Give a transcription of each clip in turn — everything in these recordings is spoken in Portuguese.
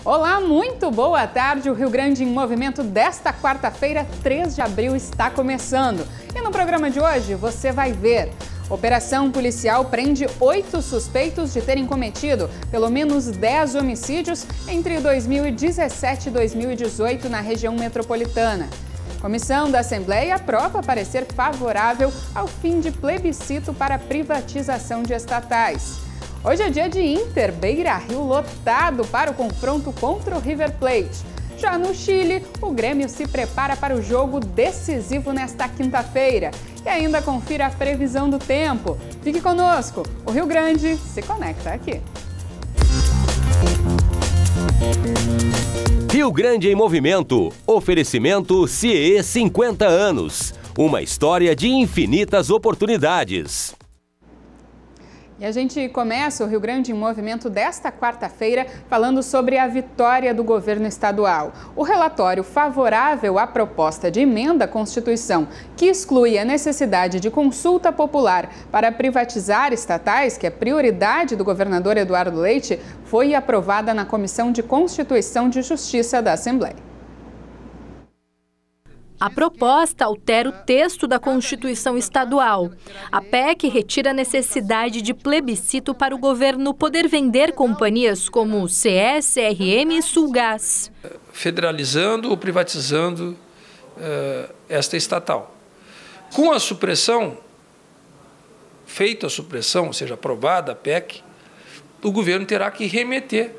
Olá, muito boa tarde. O Rio Grande em Movimento desta quarta-feira, 3 de abril, está começando. E no programa de hoje você vai ver: operação policial prende 8 suspeitos de terem cometido pelo menos 10 homicídios entre 2017 e 2018 na região metropolitana. Comissão da Assembleia aprova parecer favorável ao fim de plebiscito para a privatização de estatais. Hoje é dia de Inter, Beira-Rio lotado para o confronto contra o River Plate. Já no Chile, o Grêmio se prepara para o jogo decisivo nesta quinta-feira. E ainda confira a previsão do tempo. Fique conosco, o Rio Grande se conecta aqui. Rio Grande em Movimento. Oferecimento CIE 50 anos. Uma história de infinitas oportunidades. E a gente começa o Rio Grande em Movimento desta quarta-feira falando sobre a vitória do governo estadual. O relatório favorável à proposta de emenda à Constituição, que exclui a necessidade de consulta popular para privatizar estatais, que é prioridade do governador Eduardo Leite, foi aprovada na Comissão de Constituição e Justiça da Assembleia. A proposta altera o texto da Constituição Estadual. A PEC retira a necessidade de plebiscito para o governo poder vender companhias como CE, CRM e Sulgás. Federalizando ou privatizando esta estatal. Com a supressão, feita a supressão, ou seja, aprovada a PEC, o governo terá que remeter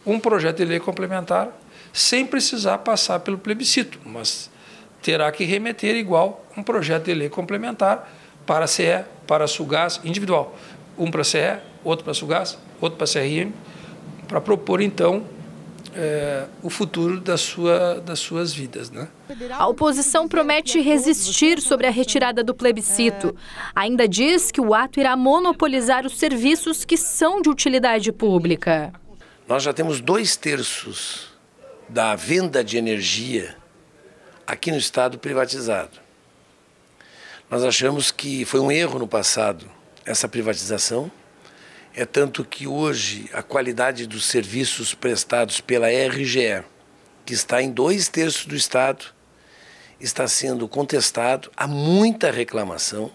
um projeto de lei complementar sem precisar passar pelo plebiscito, mas terá que remeter igual um projeto de lei complementar para a CE, para a Sulgás, individual. Um para a CE, outro para a Sulgás, outro para a CRM, para propor, então, o futuro das suas vidas, né? A oposição promete resistir sobre a retirada do plebiscito. Ainda diz que o ato irá monopolizar os serviços que são de utilidade pública. Nós já temos 2/3 da venda de energia aqui no estado privatizado. Nós achamos que foi um erro no passado essa privatização, é tanto que hoje a qualidade dos serviços prestados pela RGE, que está em 2/3 do estado, está sendo contestado, há muita reclamação.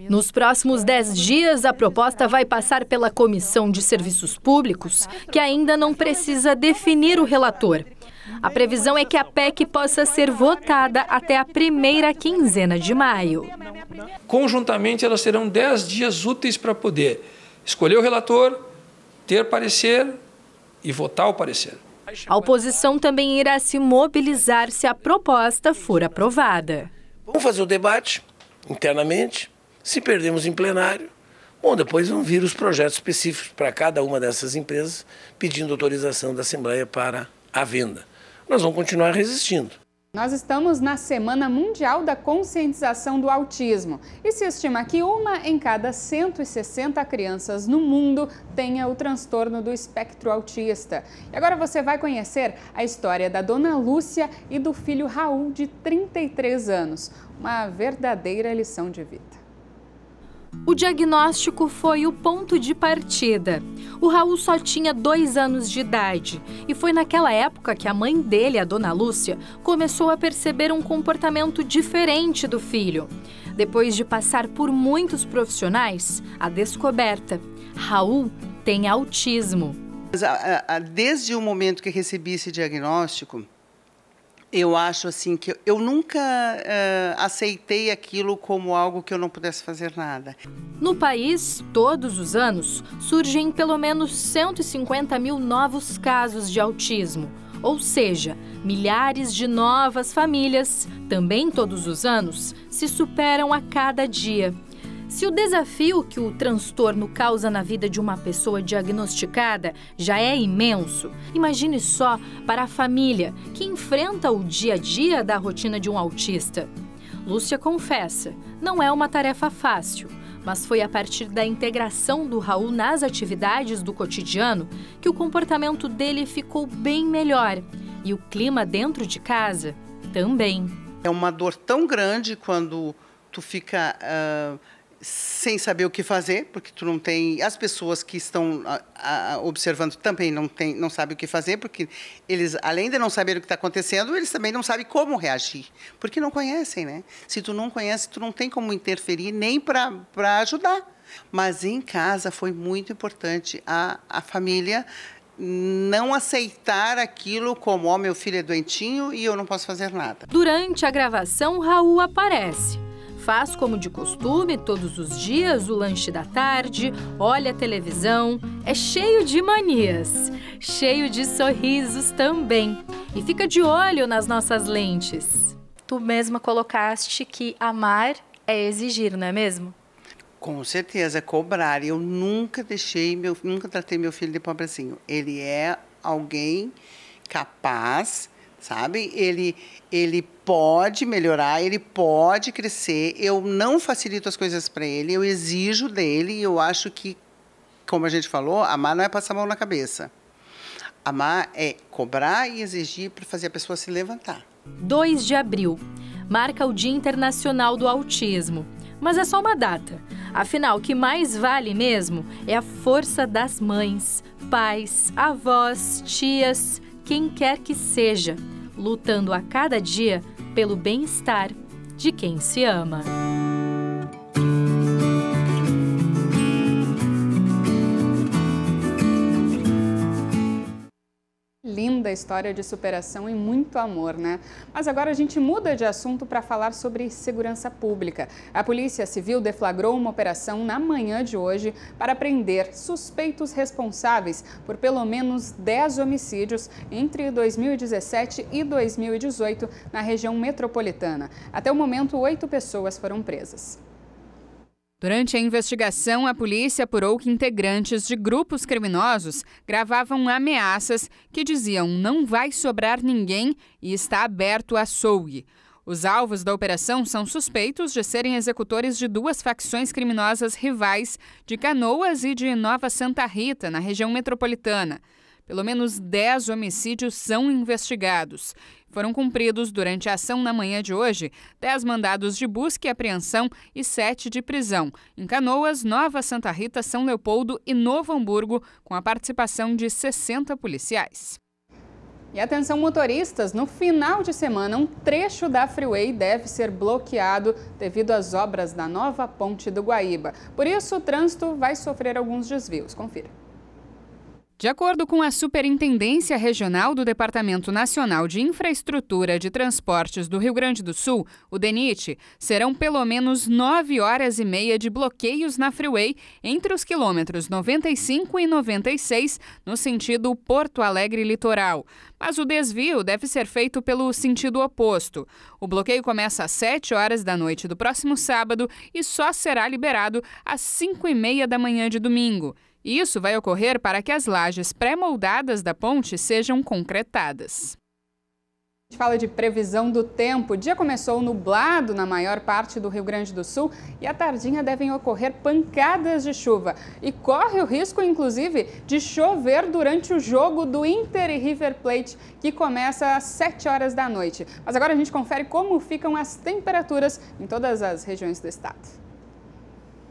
Nos próximos 10 dias, a proposta vai passar pela Comissão de Serviços Públicos, que ainda não precisa definir o relator. A previsão é que a PEC possa ser votada até a primeira quinzena de maio. Conjuntamente, elas terão 10 dias úteis para poder escolher o relator, ter parecer e votar o parecer. A oposição também irá se mobilizar se a proposta for aprovada. Vamos fazer o debate internamente. Se perdemos em plenário, bom, depois vão vir os projetos específicos para cada uma dessas empresas, pedindo autorização da Assembleia para a venda. Nós vamos continuar resistindo. Nós estamos na Semana Mundial da Conscientização do Autismo e se estima que 1 em cada 160 crianças no mundo tenha o transtorno do espectro autista. E agora você vai conhecer a história da dona Lúcia e do filho Raul, de 33 anos. Uma verdadeira lição de vida. O diagnóstico foi o ponto de partida. O Raul só tinha 2 anos de idade e foi naquela época que a mãe dele, a dona Lúcia, começou a perceber um comportamento diferente do filho. Depois de passar por muitos profissionais, a descoberta: Raul tem autismo. Desde o momento que recebi esse diagnóstico, eu acho assim que eu nunca aceitei aquilo como algo que eu não pudesse fazer nada. No país, todos os anos, surgem pelo menos 150 mil novos casos de autismo. Ou seja, milhares de novas famílias, também todos os anos, se superam a cada dia. Se o desafio que o transtorno causa na vida de uma pessoa diagnosticada já é imenso, imagine só para a família que enfrenta o dia a dia da rotina de um autista. Lúcia confessa, não é uma tarefa fácil, mas foi a partir da integração do Raul nas atividades do cotidiano que o comportamento dele ficou bem melhor e o clima dentro de casa também. É uma dor tão grande quando tu fica sem saber o que fazer, porque tu não tem... As pessoas que estão observando também não sabem o que fazer, porque eles, além de não saber o que está acontecendo, eles também não sabem como reagir, porque não conhecem, né? Se tu não conhece, tu não tem como interferir nem para ajudar. Mas em casa foi muito importante a família não aceitar aquilo como, ó, meu filho é doentinho e eu não posso fazer nada. Durante a gravação, Raul aparece. Faz como de costume, todos os dias, o lanche da tarde, olha a televisão, é cheio de manias, cheio de sorrisos também. E fica de olho nas nossas lentes. Tu mesma colocaste que amar é exigir, não é mesmo? Com certeza, cobrar. Eu nunca tratei meu filho de pobrezinho. Ele é alguém capaz, sabe? Ele pode melhorar, ele pode crescer. Eu não facilito as coisas para ele, eu exijo dele. E eu acho que, como a gente falou, amar não é passar a mão na cabeça. Amar é cobrar e exigir para fazer a pessoa se levantar. 2 de abril, marca o Dia Internacional do Autismo. Mas é só uma data. Afinal, o que mais vale mesmo é a força das mães, pais, avós, tias, quem quer que seja, lutando a cada dia pelo bem-estar de quem se ama. Linda história de superação e muito amor, né? Mas agora a gente muda de assunto para falar sobre segurança pública. A Polícia Civil deflagrou uma operação na manhã de hoje para prender suspeitos responsáveis por pelo menos 10 homicídios entre 2017 e 2018 na região metropolitana. Até o momento, 8 pessoas foram presas. Durante a investigação, a polícia apurou que integrantes de grupos criminosos gravavam ameaças que diziam "não vai sobrar ninguém" e "está aberto açougue". Os alvos da operação são suspeitos de serem executores de 2 facções criminosas rivais de Canoas e de Nova Santa Rita, na região metropolitana. Pelo menos 10 homicídios são investigados. Foram cumpridos, durante a ação na manhã de hoje, 10 mandados de busca e apreensão e 7 de prisão, em Canoas, Nova Santa Rita, São Leopoldo e Novo Hamburgo, com a participação de 60 policiais. E atenção, motoristas, no final de semana, um trecho da Freeway deve ser bloqueado devido às obras da nova ponte do Guaíba. Por isso, o trânsito vai sofrer alguns desvios. Confira. De acordo com a Superintendência Regional do Departamento Nacional de Infraestrutura de Transportes do Rio Grande do Sul, o DENIT, serão pelo menos 9 horas e meia de bloqueios na Freeway entre os quilômetros 95 e 96, no sentido Porto Alegre Litoral. Mas o desvio deve ser feito pelo sentido oposto. O bloqueio começa às 7 horas da noite do próximo sábado e só será liberado às 5h30 da manhã de domingo. Isso vai ocorrer para que as lajes pré-moldadas da ponte sejam concretadas. A gente fala de previsão do tempo. O dia começou nublado na maior parte do Rio Grande do Sul e à tardinha devem ocorrer pancadas de chuva. E corre o risco, inclusive, de chover durante o jogo do Inter e River Plate, que começa às 7 horas da noite. Mas agora a gente confere como ficam as temperaturas em todas as regiões do estado.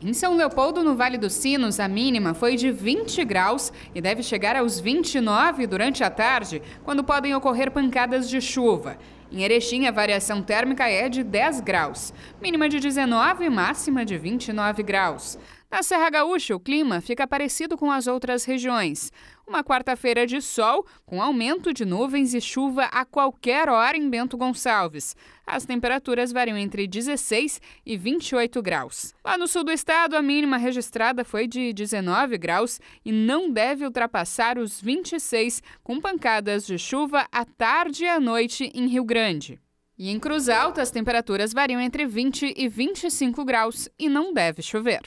Em São Leopoldo, no Vale dos Sinos, a mínima foi de 20 graus e deve chegar aos 29 durante a tarde, quando podem ocorrer pancadas de chuva. Em Erechim, a variação térmica é de 10 graus, mínima de 19 e máxima de 29 graus. Na Serra Gaúcha, o clima fica parecido com as outras regiões. Uma quarta-feira de sol, com aumento de nuvens e chuva a qualquer hora em Bento Gonçalves. As temperaturas variam entre 16 e 28 graus. Lá no sul do estado, a mínima registrada foi de 19 graus e não deve ultrapassar os 26, com pancadas de chuva à tarde e à noite em Rio Grande. E em Cruz Alta, as temperaturas variam entre 20 e 25 graus e não deve chover.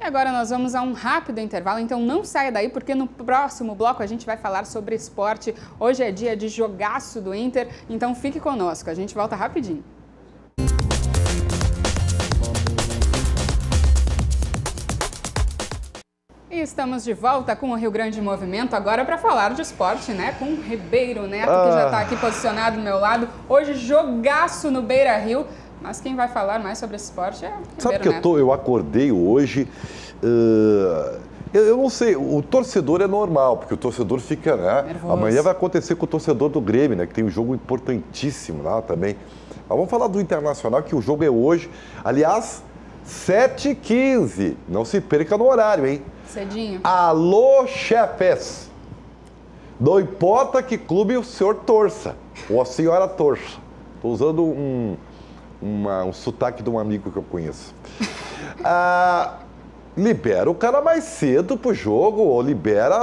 E agora nós vamos a um rápido intervalo, então não saia daí, porque no próximo bloco a gente vai falar sobre esporte. Hoje é dia de jogaço do Inter, então fique conosco, a gente volta rapidinho. E estamos de volta com o Rio Grande em Movimento, agora para falar de esporte, né? Com o Ribeiro Neto, que já está aqui posicionado do meu lado. Hoje, jogaço no Beira-Rio. Mas quem vai falar mais sobre esse esporte é o Sabe que eu acordei hoje, eu não sei, o torcedor é normal, porque o torcedor fica, né? Nervoso. Amanhã vai acontecer com o torcedor do Grêmio, né? Que tem um jogo importantíssimo lá também. Mas vamos falar do Internacional, que o jogo é hoje. Aliás, 7h15. Não se perca no horário, hein? Cedinho. Alô, chefes! Não importa que clube o senhor torça, ou a senhora torça. Estou usando um sotaque de um amigo que eu conheço. Libera o cara mais cedo pro jogo, ou libera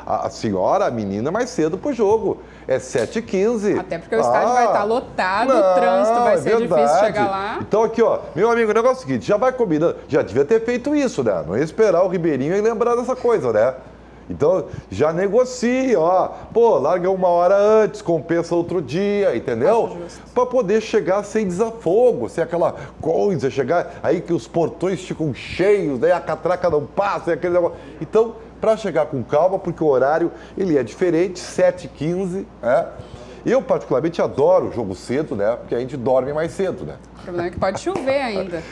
a senhora, a menina mais cedo pro jogo. É 7h15. Até porque o estádio vai estar lotado, o trânsito vai ser difícil chegar lá. Então aqui, ó, meu amigo, o negócio é o seguinte, já vai combinando, já devia ter feito isso, né? Não ia esperar o Ribeirinho e lembrar dessa coisa, né? Então, já negocia, ó. Pô, larga 1 hora antes, compensa outro dia, entendeu? Para poder chegar sem desafogo, sem aquela coisa, chegar aí que os portões ficam cheios, daí a catraca não passa, aquele negócio. Então, para chegar com calma, porque o horário, ele é diferente, 7h15, né? Eu, particularmente, adoro o jogo cedo, né? Porque a gente dorme mais cedo, né? O problema é que pode chover ainda.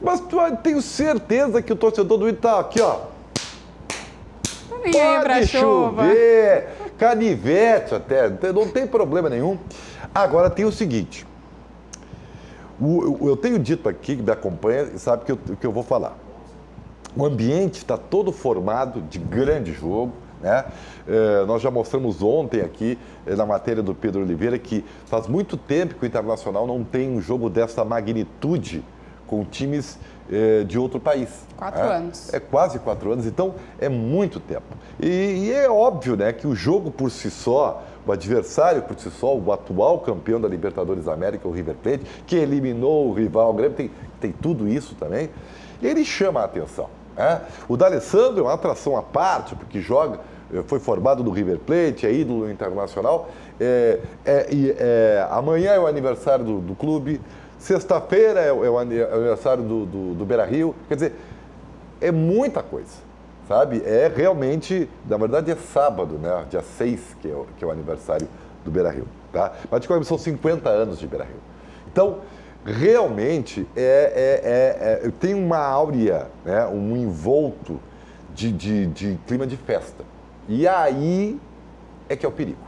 Mas tenho certeza que o torcedor do Inter tá aqui, ó. Pode chover, canivete até, não tem problema nenhum. Agora tem o seguinte, eu tenho dito aqui, que me acompanha e sabe que eu vou falar. O ambiente está todo formado de grande jogo, né? Nós já mostramos ontem aqui, na matéria do Pedro Oliveira, que faz muito tempo que o Internacional não tem um jogo dessa magnitude com times de outro país. 4 anos. É quase 4 anos, então é muito tempo. E é óbvio, né, que o jogo por si só, o adversário por si só, o atual campeão da Libertadores da América, o River Plate, que eliminou o rival, o Grêmio, tem tudo isso também, ele chama a atenção. Né? O D'Alessandro é uma atração à parte, porque foi formado no River Plate, é ídolo internacional. Amanhã é o aniversário do clube. Sexta-feira é o aniversário do Beira-Rio. Quer dizer, é muita coisa, sabe? É realmente, na verdade é sábado, né? Dia 6, que é o aniversário do Beira-Rio, tá? Mas de qualquer forma, são 50 anos de Beira-Rio. Então, realmente, tem uma áurea, né? Um envolto de clima de festa. E aí é que é o perigo,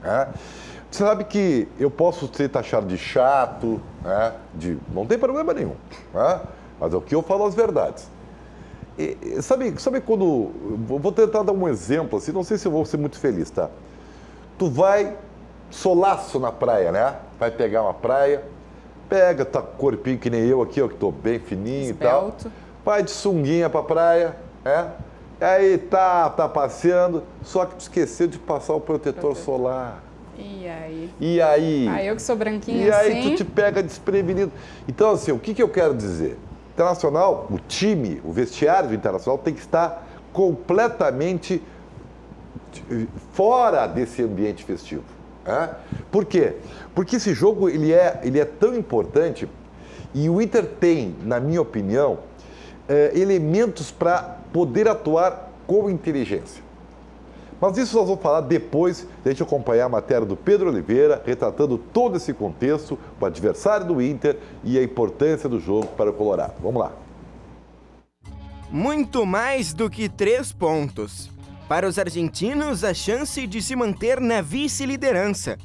né? Você sabe que eu posso ser taxado de chato, né? Não tem problema nenhum, né? Mas é o que eu falo as verdades. Sabe quando... Vou tentar dar um exemplo, assim, não sei se eu vou ser muito feliz, tá? Tu vai solaço na praia, né? Vai pegar uma praia, tá com corpinho que nem eu aqui, ó, que tô bem fininho Espelto. E tal. Vai de sunguinha pra praia, né? Aí tá passeando, só que tu esqueceu de passar o protetor solar. E aí? E aí? Ah, eu que sou branquinha e assim. E aí tu te pega desprevenido. Então, assim, o que eu quero dizer? Internacional, o time, o vestiário do Internacional tem que estar completamente fora desse ambiente festivo. Né? Por quê? Porque esse jogo ele é tão importante e o Inter tem, na minha opinião, elementos para poder atuar com inteligência. Mas isso nós vamos falar depois de a gente acompanhar a matéria do Pedro Oliveira, retratando todo esse contexto, o adversário do Inter e a importância do jogo para o Colorado. Vamos lá. Muito mais do que 3 pontos. Para os argentinos, a chance de se manter na vice-liderança.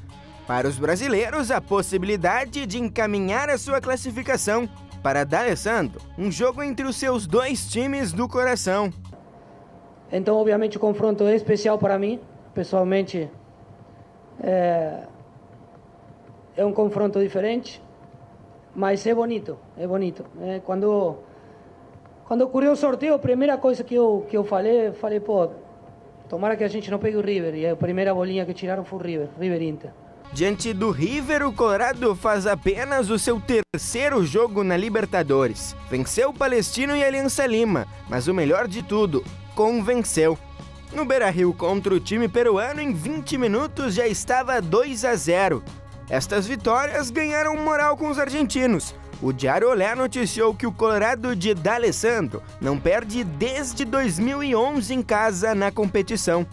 Para os brasileiros, a possibilidade de encaminhar a sua classificação. Para D'Alessandro, um jogo entre os seus 2 times do coração. Então, obviamente, o confronto é especial para mim. Pessoalmente, é um confronto diferente, mas é bonito, é bonito. Quando ocorreu o sorteio, a primeira coisa que eu falei, pô, tomara que a gente não pegue o River. E a primeira bolinha que tiraram foi o River Inter. Diante do River, o Colorado faz apenas o seu 3º jogo na Libertadores. Venceu o Palestino e a Aliança Lima, mas o melhor de tudo, convenceu. No Beira-Rio contra o time peruano, em 20 minutos já estava 2-0. Estas vitórias ganharam moral com os argentinos. O Diário Olé noticiou que o Colorado de D'Alessandro não perde desde 2011 em casa na competição.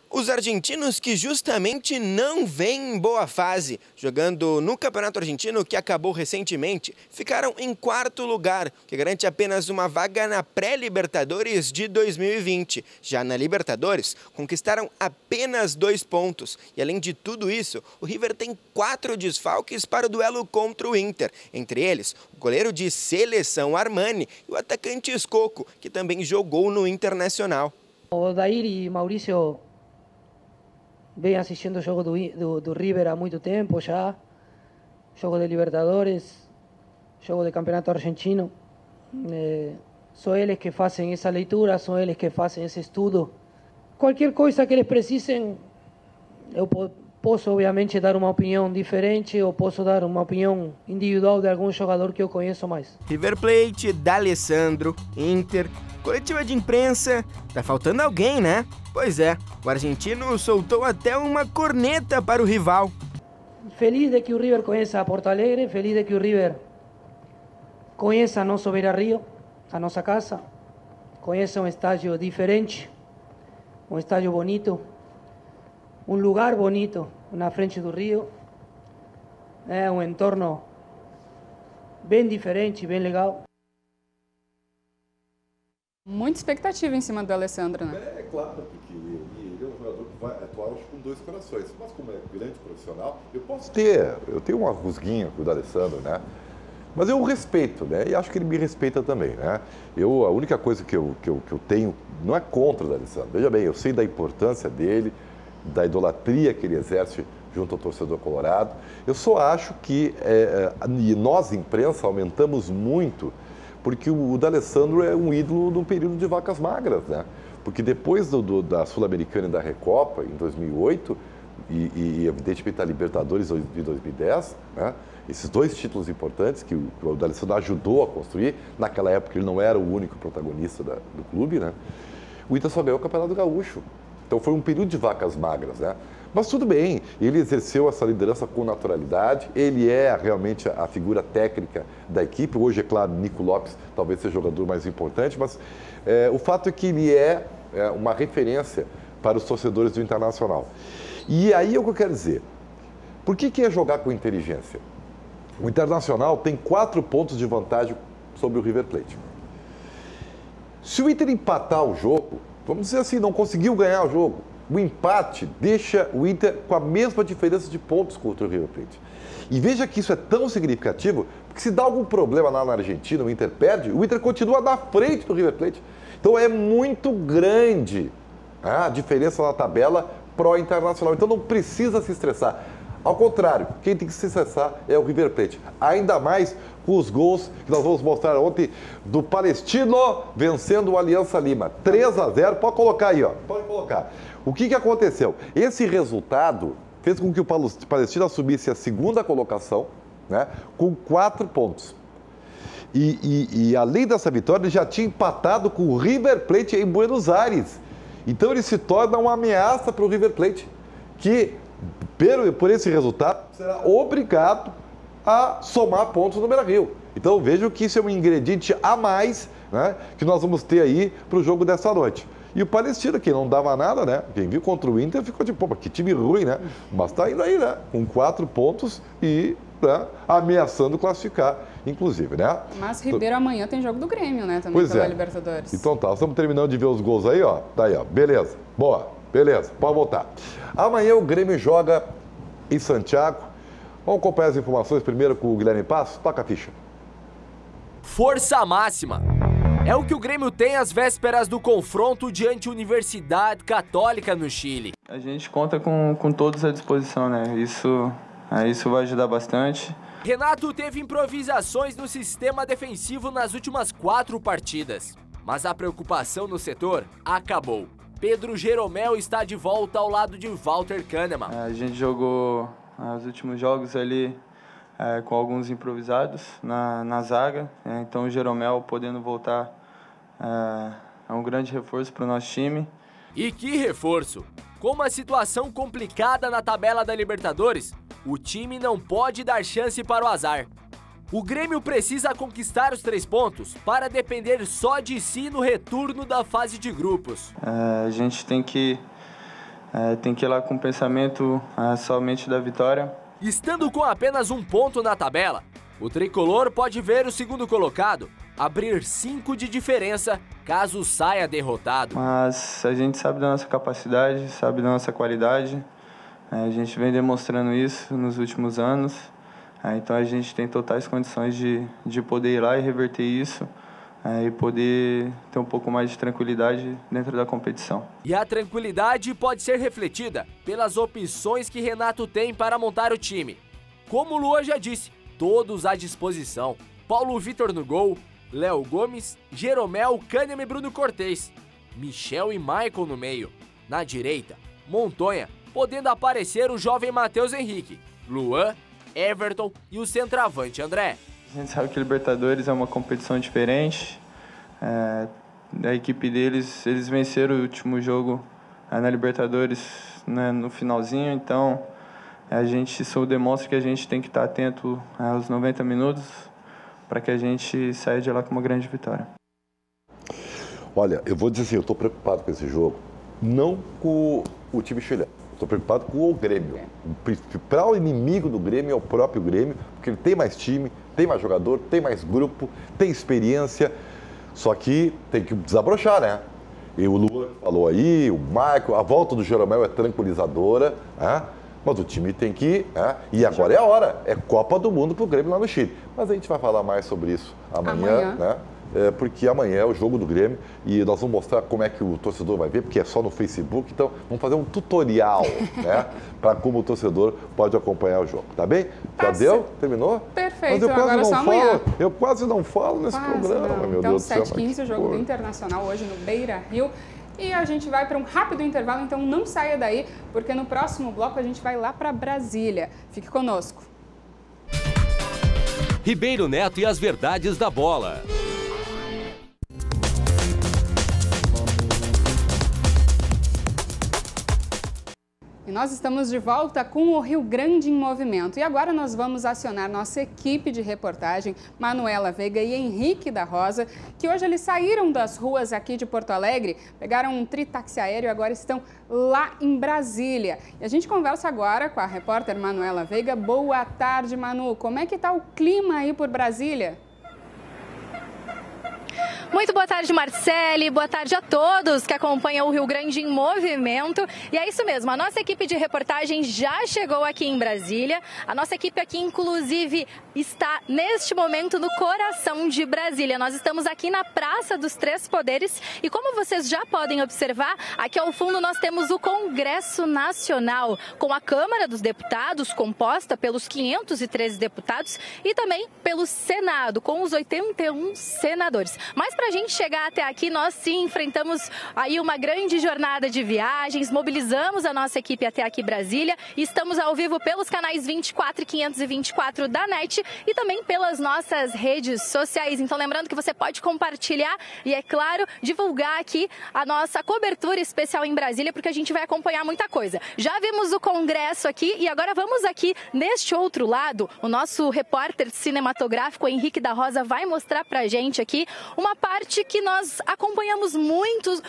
Os argentinos que justamente não vêm em boa fase, jogando no Campeonato Argentino que acabou recentemente, ficaram em 4º lugar, que garante apenas uma vaga na pré-Libertadores de 2020. Já na Libertadores, conquistaram apenas 2 pontos. E além de tudo isso, o River tem 4 desfalques para o duelo contra o Inter. Entre eles, o goleiro de seleção Armani e o atacante Escoco, que também jogou no Internacional. O Dair e Maurício vem assistindo o jogo do River há muito tempo já, jogo de Libertadores, jogo de Campeonato Argentino. São eles que fazem essa leitura, são eles que fazem esse estudo. Qualquer coisa que eles precisem, eu posso obviamente dar uma opinião diferente ou posso dar uma opinião individual de algum jogador que eu conheço mais. River Plate, D'Alessandro, Inter, coletiva de imprensa, tá faltando alguém, né? Pois é, o argentino soltou até uma corneta para o rival. Feliz de que o River conheça a Porto Alegre, feliz de que o River conheça nosso Beira-Rio, a nossa casa, conheça um estádio diferente, um estádio bonito, um lugar bonito na frente do Rio, é um entorno bem diferente, bem legal. Muita expectativa em cima do Alessandro, né? É claro, porque ele é um jogador que vai atuar com 2 corações. Mas como é grande profissional, eu tenho uma rusguinha com o D'Alessandro, né? Mas eu o respeito, né? E acho que ele me respeita também, né? A única coisa que eu tenho não é contra o D'Alessandro. Veja bem, eu sei da importância dele, da idolatria que ele exerce junto ao torcedor colorado. Eu só acho que nós, imprensa, aumentamos muito, porque o D'Alessandro é um ídolo de um período de vacas magras, né? Porque depois da Sul-Americana e da Recopa, em 2008, e evidentemente da Libertadores de 2010, né? Esses 2 títulos importantes que o D'Alessandro ajudou a construir, naquela época ele não era o único protagonista do clube, né? O Inter só ganhou o Campeonato Gaúcho. Então foi um período de vacas magras, né? Mas tudo bem, ele exerceu essa liderança com naturalidade, ele é realmente a figura técnica da equipe. Hoje, é claro, Nico Lopes talvez seja o jogador mais importante, mas o fato é que ele é uma referência para os torcedores do Internacional. E aí é o que eu quero dizer. Por que é jogar com inteligência? O Internacional tem 4 pontos de vantagem sobre o River Plate. Se o Inter empatar o jogo, vamos dizer assim, não conseguiu ganhar o jogo, o empate deixa o Inter com a mesma diferença de pontos contra o River Plate. E veja que isso é tão significativo, porque se dá algum problema lá na Argentina, o Inter perde, o Inter continua na frente do River Plate. Então é muito grande a diferença na tabela pró-internacional. Então não precisa se estressar. Ao contrário, quem tem que se estressar é o River Plate. Ainda mais com os gols que nós vamos mostrar ontem do Palestino vencendo o Aliança Lima. 3-0, pode colocar aí, ó. Pode colocar. O que aconteceu? Esse resultado fez com que o Palestino assumisse a 2ª colocação, né, com 4 pontos. E além dessa vitória, ele já tinha empatado com o River Plate em Buenos Aires. Então ele se torna uma ameaça para o River Plate, que por esse resultado será obrigado a somar pontos no Beira-Rio. Então vejam que isso é um ingrediente a mais, né, que nós vamos ter aí para o jogo dessa noite. E o Palestino, que não dava nada, né? Quem viu contra o Inter ficou de pô, que time ruim, né? Mas tá indo aí, né? Com 4 pontos e, né, ameaçando classificar, inclusive, né? Mas Ribeiro amanhã tem jogo do Grêmio, né? Também pela Libertadores. Então tá, estamos terminando de ver os gols aí, ó. Tá aí, ó. Beleza. Boa. Beleza. Pode voltar. Amanhã o Grêmio joga em Santiago. Vamos acompanhar as informações primeiro com o Guilherme Passos. Toca a ficha. Força máxima. É o que o Grêmio tem às vésperas do confronto diante a Universidade Católica no Chile. A gente conta com todos à disposição, né? Isso vai ajudar bastante. Renato teve improvisações no sistema defensivo nas últimas 4 partidas. Mas a preocupação no setor acabou. Pedro Jeromel está de volta ao lado de Walter Kahneman. A gente jogou os últimos jogos ali com alguns improvisados na zaga. Então o Jeromel podendo voltar é um grande reforço para o nosso time. E que reforço! Com uma situação complicada na tabela da Libertadores, o time não pode dar chance para o azar. O Grêmio precisa conquistar os 3 pontos para depender só de si no retorno da fase de grupos. A gente tem que tem que ir lá com o pensamento somente da vitória. Estando com apenas 1 ponto na tabela, o tricolor pode ver o segundo colocado abrir 5 de diferença caso saia derrotado. Mas a gente sabe da nossa capacidade, sabe da nossa qualidade. A gente vem demonstrando isso nos últimos anos. Então a gente tem totais condições de poder ir lá e reverter isso e poder ter um pouco mais de tranquilidade dentro da competição. E a tranquilidade pode ser refletida pelas opções que Renato tem para montar o time. Como o Lua já disse, todos à disposição. Paulo Vitor no gol, Léo Gomes, Jeromel, Kahneman e Bruno Cortez, Michel e Michael no meio. Na direita, Montonha, podendo aparecer o jovem Matheus Henrique, Luan, Everton e o centroavante André. A gente sabe que Libertadores é uma competição diferente. A equipe deles, eles venceram o último jogo na Libertadores, né, no finalzinho, então a gente só demonstra que a gente tem que estar atento aos 90 minutos para que a gente saia de lá com uma grande vitória. Olha, eu vou dizer assim, eu estou preocupado com esse jogo, não com o time chileno, estou preocupado com o Grêmio. O principal inimigo do Grêmio é o próprio Grêmio, porque ele tem mais time, tem mais jogador, tem mais grupo, tem experiência, só que tem que desabrochar, né? E o Lula falou aí, o Michael, a volta do Jeromel é tranquilizadora, mas o time tem que ir, e agora é a hora, é Copa do Mundo para o Grêmio lá no Chile. Mas a gente vai falar mais sobre isso amanhã. Né? Porque amanhã é o jogo do Grêmio e nós vamos mostrar como é que o torcedor vai ver, porque é só no Facebook, então vamos fazer um tutorial, né, para como o torcedor pode acompanhar o jogo, tá bem? Já deu? Terminou? Perfeito, mas eu quase agora não só amanhã. Eu quase não falo nesse programa, meu então, Deus do céu. Então, 7h15, o jogo do Internacional hoje no Beira-Rio. E a gente vai para um rápido intervalo, então não saia daí, porque no próximo bloco a gente vai lá para Brasília. Fique conosco. Ribeiro Neto e as verdades da bola. E nós estamos de volta com o Rio Grande em Movimento. E agora nós vamos acionar nossa equipe de reportagem, Manuela Veiga e Henrique da Rosa, que hoje eles saíram das ruas aqui de Porto Alegre, pegaram um tritaxi aéreo e agora estão lá em Brasília. E a gente conversa agora com a repórter Manuela Veiga. Boa tarde, Manu. Como é que está o clima aí por Brasília? Muito boa tarde, Marcele. Boa tarde a todos que acompanham o Rio Grande em Movimento. E é isso mesmo, a nossa equipe de reportagem já chegou aqui em Brasília. A nossa equipe aqui, inclusive, está neste momento no coração de Brasília. Nós estamos aqui na Praça dos Três Poderes e, como vocês já podem observar, aqui ao fundo nós temos o Congresso Nacional, com a Câmara dos Deputados, composta pelos 513 deputados, e também pelo Senado, com os 81 senadores. Mas para a gente chegar até aqui, nós sim enfrentamos aí uma grande jornada de viagens, mobilizamos a nossa equipe até aqui Brasília e estamos ao vivo pelos canais 24 e 524 da NET e também pelas nossas redes sociais. Então lembrando que você pode compartilhar e, é claro, divulgar aqui a nossa cobertura especial em Brasília, porque a gente vai acompanhar muita coisa. Já vimos o Congresso aqui e agora vamos aqui neste outro lado. O nosso repórter cinematográfico Henrique da Rosa vai mostrar pra gente aqui uma parte que nós acompanhamos muito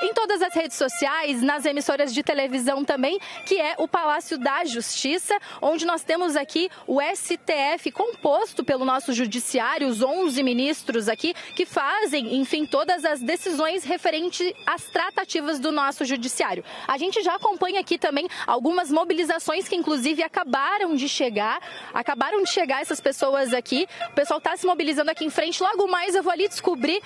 em todas as redes sociais, nas emissoras de televisão também, que é o Palácio da Justiça, onde nós temos aqui o STF composto pelo nosso judiciário, os 11 ministros aqui que fazem, enfim, todas as decisões referentes às tratativas do nosso judiciário. A gente já acompanha aqui também algumas mobilizações que inclusive acabaram de chegar essas pessoas aqui. O pessoal está se mobilizando aqui em frente. Logo mais eu vou ali descobrir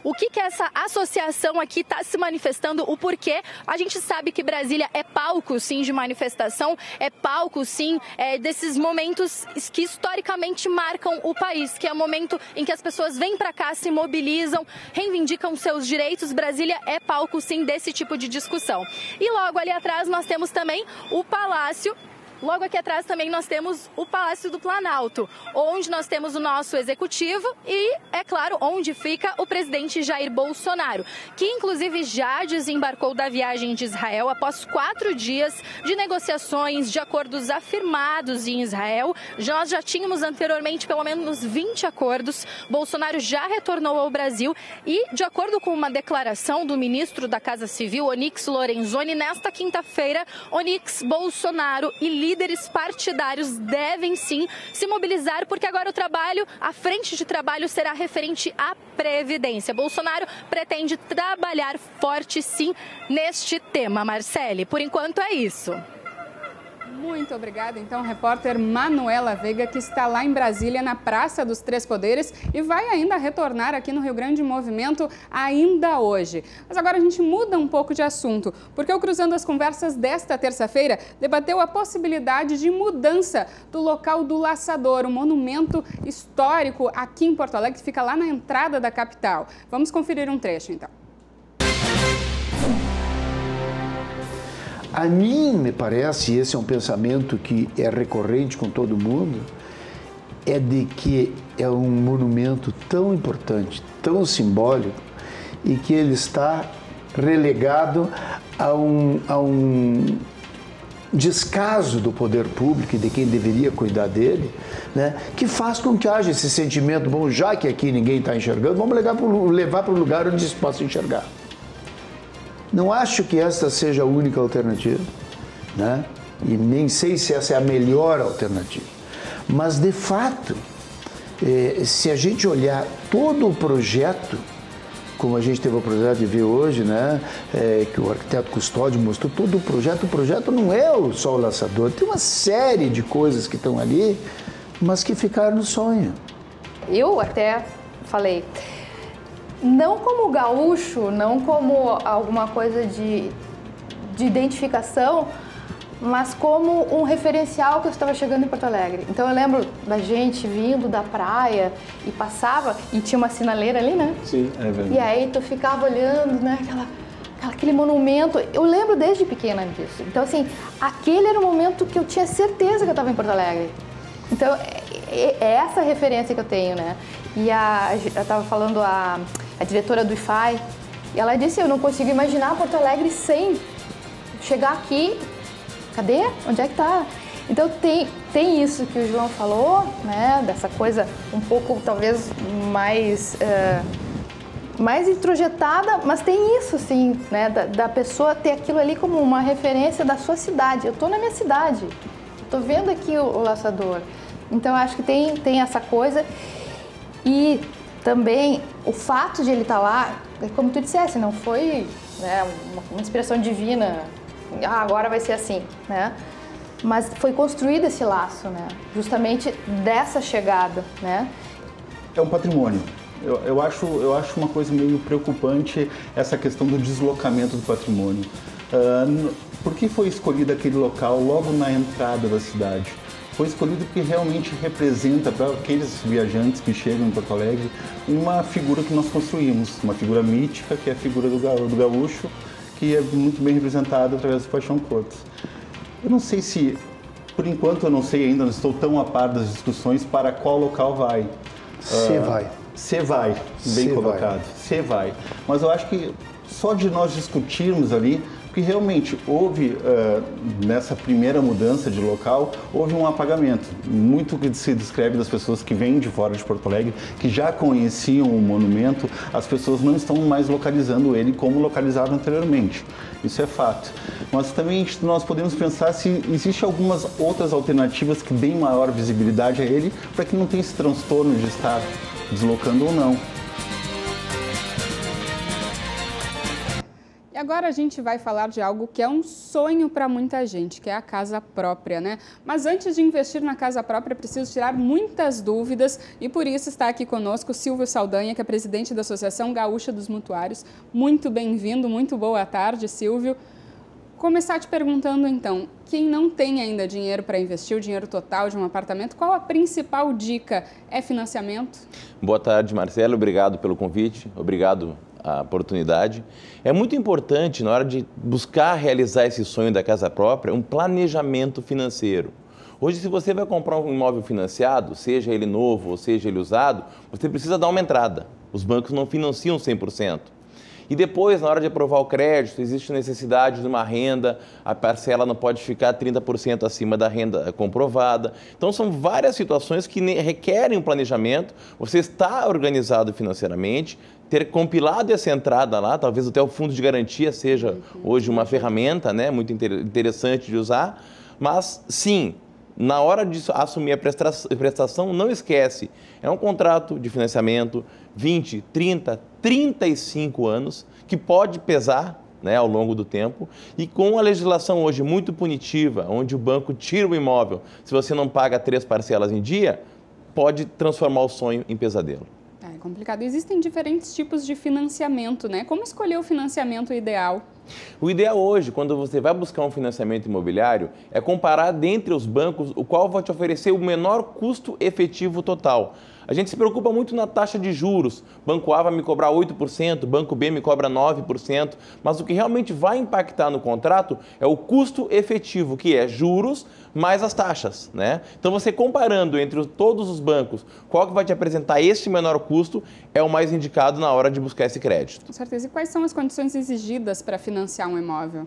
o que essa associação aqui está se manifestando, o porquê. A gente sabe que Brasília é palco, sim, de manifestação, é palco, sim, desses momentos que historicamente marcam o país, que é o momento em que as pessoas vêm para cá, se mobilizam, reivindicam seus direitos. Brasília é palco, sim, desse tipo de discussão. E logo ali atrás nós temos também o Palácio Logo aqui atrás também nós temos o Palácio do Planalto, onde nós temos o nosso executivo e, é claro, onde fica o presidente Jair Bolsonaro, que inclusive já desembarcou da viagem de Israel após 4 dias de negociações, de acordos afirmados em Israel. Nós já tínhamos anteriormente pelo menos 20 acordos. Bolsonaro já retornou ao Brasil e, de acordo com uma declaração do ministro da Casa Civil, Onyx Lorenzoni, nesta quinta-feira, Onyx, Bolsonaro e líderes partidários devem sim se mobilizar, porque agora o trabalho, a frente de trabalho será referente à Previdência. Bolsonaro pretende trabalhar forte sim neste tema. Marcele, por enquanto é isso. Muito obrigada, então, repórter Manuela Veiga, que está lá em Brasília, na Praça dos Três Poderes, e vai ainda retornar aqui no Rio Grande em Movimento ainda hoje. Mas agora a gente muda um pouco de assunto, porque o Cruzando as Conversas desta terça-feira debateu a possibilidade de mudança do local do Laçador, um monumento histórico aqui em Porto Alegre, que fica lá na entrada da capital. Vamos conferir um trecho, então. A mim, me parece, esse é um pensamento que é recorrente com todo mundo, é de que é um monumento tão importante, tão simbólico, e que ele está relegado a um descaso do poder público e de quem deveria cuidar dele, né, que faz com que haja esse sentimento, bom, já que aqui ninguém está enxergando, vamos levar para o lugar onde se possa enxergar. Não acho que essa seja a única alternativa, né? E nem sei se essa é a melhor alternativa. Mas, de fato, se a gente olhar todo o projeto, como a gente teve a oportunidade de ver hoje, né? Que o arquiteto Custódio mostrou todo o projeto não é só o Laçador, tem uma série de coisas que estão ali, mas que ficaram no sonho. Eu até falei... Não como gaúcho, não como alguma coisa de identificação, mas como um referencial que eu estava chegando em Porto Alegre. Então eu lembro da gente vindo da praia e passava, e tinha uma sinaleira ali, né? Sim, é verdade. E aí tu ficava olhando, né, aquele monumento. Eu lembro desde pequena disso. Então assim, aquele era o momento que eu tinha certeza que eu estava em Porto Alegre. Então é essa referência que eu tenho, né? E eu estava falando a diretora do IFAI, e ela disse, eu não consigo imaginar Porto Alegre sem chegar aqui, cadê? Onde é que tá? Então tem isso que o João falou, né, dessa coisa um pouco talvez mais introjetada, mas tem isso sim, né, da pessoa ter aquilo ali como uma referência da sua cidade. Eu tô na minha cidade, eu tô vendo aqui o Laçador. Então acho que tem essa coisa. E também o fato de ele estar lá, como tu disseste, não foi, né, uma inspiração divina, agora vai ser assim, né? Mas foi construído esse laço, né? Justamente dessa chegada, né? É um patrimônio. Eu acho uma coisa meio preocupante essa questão do deslocamento do patrimônio. Por que foi escolhido aquele local logo na entrada da cidade? Foi escolhido porque realmente representa para aqueles viajantes que chegam em Porto Alegre uma figura que nós construímos, uma figura mítica, que é a figura do gaúcho, que é muito bem representada através do Paixão Cortes. Eu não sei se, por enquanto eu não sei ainda, não estou tão a par das discussões para qual local vai. Você vai, bem colocado, você vai. Mas eu acho que só de nós discutirmos ali, porque realmente houve, nessa primeira mudança de local, houve um apagamento. Muito que se descreve das pessoas que vêm de fora de Porto Alegre, que já conheciam o monumento, as pessoas não estão mais localizando ele como localizavam anteriormente. Isso é fato. Mas também nós podemos pensar se existem algumas outras alternativas que deem maior visibilidade a ele, para que não tenha esse transtorno de estar deslocando ou não. E agora a gente vai falar de algo que é um sonho para muita gente, que é a casa própria, né? Mas antes de investir na casa própria, é preciso tirar muitas dúvidas e por isso está aqui conosco Silvio Saldanha, que é presidente da Associação Gaúcha dos Mutuários. Muito bem-vindo, muito boa tarde, Silvio. Começar te perguntando então, quem não tem ainda dinheiro para investir, o dinheiro total de um apartamento, qual a principal dica? É financiamento? Boa tarde, Marcelo, obrigado pelo convite, obrigado a oportunidade. É muito importante, na hora de buscar realizar esse sonho da casa própria, um planejamento financeiro. Hoje, se você vai comprar um imóvel financiado, seja ele novo ou seja ele usado, você precisa dar uma entrada. Os bancos não financiam 100%. E depois, na hora de aprovar o crédito, existe necessidade de uma renda, a parcela não pode ficar 30% acima da renda comprovada. Então, são várias situações que requerem um planejamento. Você está organizado financeiramente, ter compilado essa entrada lá, talvez até o fundo de garantia seja hoje uma ferramenta, né, muito interessante de usar. Mas, sim, na hora de assumir a prestação, não esquece, é um contrato de financiamento 20, 30, 35 anos, que pode pesar, né, ao longo do tempo, e com a legislação hoje muito punitiva, onde o banco tira o imóvel, se você não paga 3 parcelas em dia, pode transformar o sonho em pesadelo. É complicado. Existem diferentes tipos de financiamento, né? Como escolher o financiamento ideal? O ideal hoje, quando você vai buscar um financiamento imobiliário, é comparar dentre os bancos o qual vai te oferecer o menor custo efetivo total. A gente se preocupa muito na taxa de juros. Banco A vai me cobrar 8%, Banco B me cobra 9%, mas o que realmente vai impactar no contrato é o custo efetivo, que é juros mais as taxas, né? Então, você comparando entre todos os bancos, qual que vai te apresentar esse menor custo é o mais indicado na hora de buscar esse crédito. Com certeza. E quais são as condições exigidas para financiar um imóvel?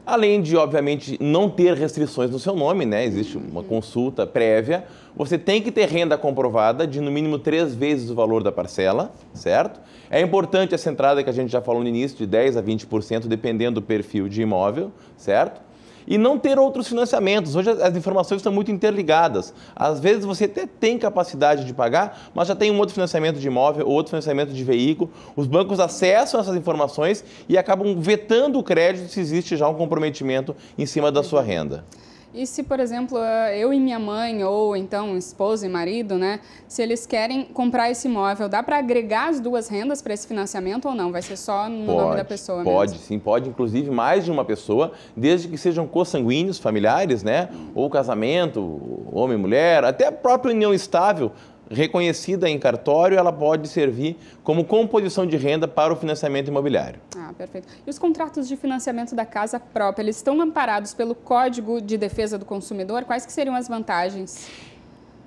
Além de, obviamente, não ter restrições no seu nome, né? Existe uma consulta prévia. Você tem que ter renda comprovada de, no mínimo, 3 vezes o valor da parcela, certo? É importante essa entrada que a gente já falou no início, de 10% a 20%, dependendo do perfil de imóvel, certo? E não ter outros financiamentos. Hoje as informações estão muito interligadas. Às vezes você até tem capacidade de pagar, mas já tem um outro financiamento de imóvel, outro financiamento de veículo. Os bancos acessam essas informações e acabam vetando o crédito se existe já um comprometimento em cima da sua renda. E se, por exemplo, eu e minha mãe, ou então esposa e marido, né, se eles querem comprar esse imóvel, dá para agregar as 2 rendas para esse financiamento ou não? Vai ser só no nome da pessoa mesmo? Pode, sim, pode, inclusive mais de uma pessoa, desde que sejam consanguíneos, familiares, né, ou casamento, homem e mulher, até a própria união estável, reconhecida em cartório, ela pode servir como composição de renda para o financiamento imobiliário. Ah, perfeito. E os contratos de financiamento da casa própria, eles estão amparados pelo Código de Defesa do Consumidor? Quais que seriam as vantagens?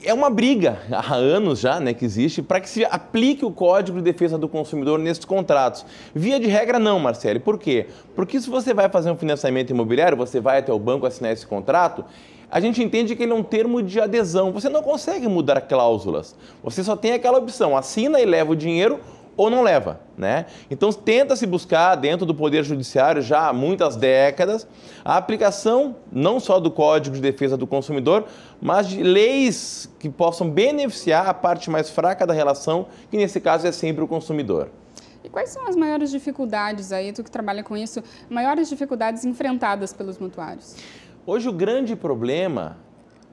É uma briga há anos já, né, que existe para que se aplique o Código de Defesa do Consumidor nesses contratos. Via de regra não, Marcele. Por quê? Porque se você vai fazer um financiamento imobiliário, você vai até o banco assinar esse contrato, a gente entende que ele é um termo de adesão. Você não consegue mudar cláusulas. Você só tem aquela opção, assina e leva o dinheiro ou não leva, né? Então, tenta-se buscar dentro do Poder Judiciário já há muitas décadas a aplicação não só do Código de Defesa do Consumidor, mas de leis que possam beneficiar a parte mais fraca da relação, que nesse caso é sempre o consumidor. E quais são as maiores dificuldades aí, tu que trabalha com isso, maiores dificuldades enfrentadas pelos mutuários? Hoje o grande problema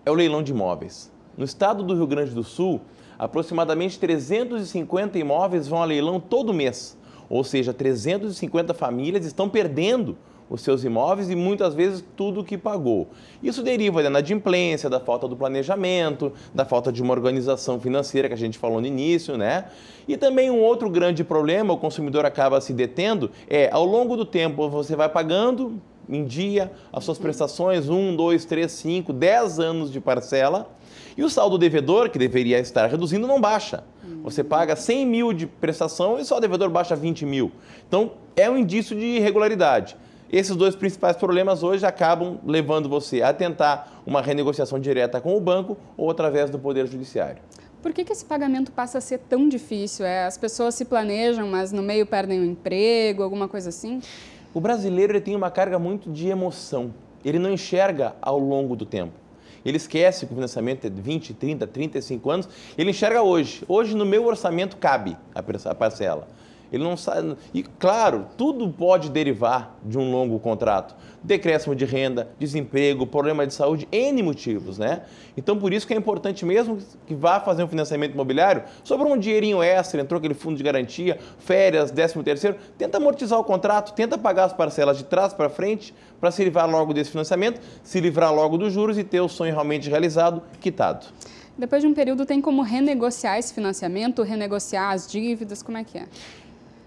é o leilão de imóveis. No estado do Rio Grande do Sul, aproximadamente 350 imóveis vão a leilão todo mês. Ou seja, 350 famílias estão perdendo os seus imóveis e muitas vezes tudo o que pagou. Isso deriva da inadimplência, da falta do planejamento, da falta de uma organização financeira que a gente falou no início, né? E também um outro grande problema, o consumidor acaba se detendo, ao longo do tempo você vai pagando em dia as suas prestações, 1, 2, 3, 5, 10 anos de parcela, e o saldo devedor, que deveria estar reduzindo, não baixa. Você paga 100 mil de prestação e só o devedor baixa 20 mil. Então, é um indício de irregularidade. Esses 2 principais problemas hoje acabam levando você a tentar uma renegociação direta com o banco ou através do Poder Judiciário. Por que esse pagamento passa a ser tão difícil? As pessoas se planejam, mas no meio perdem o emprego, alguma coisa assim? O brasileiro ele tem uma carga muito de emoção. Ele não enxerga ao longo do tempo. Ele esquece que o financiamento é de 20, 30, 35 anos. Ele enxerga hoje. Hoje, no meu orçamento, cabe a parcela. Ele não sabe. E, claro, tudo pode derivar de um longo contrato. Decréscimo de renda, desemprego, problema de saúde, N motivos, né? Então, por isso que é importante mesmo que vá fazer um financiamento imobiliário, sobrou um dinheirinho extra, entrou aquele fundo de garantia, férias, 13º, tenta amortizar o contrato, tenta pagar as parcelas de trás para frente, para se livrar logo desse financiamento, se livrar logo dos juros e ter o sonho realmente realizado, quitado. Depois de um período, tem como renegociar esse financiamento, renegociar as dívidas, como é que é?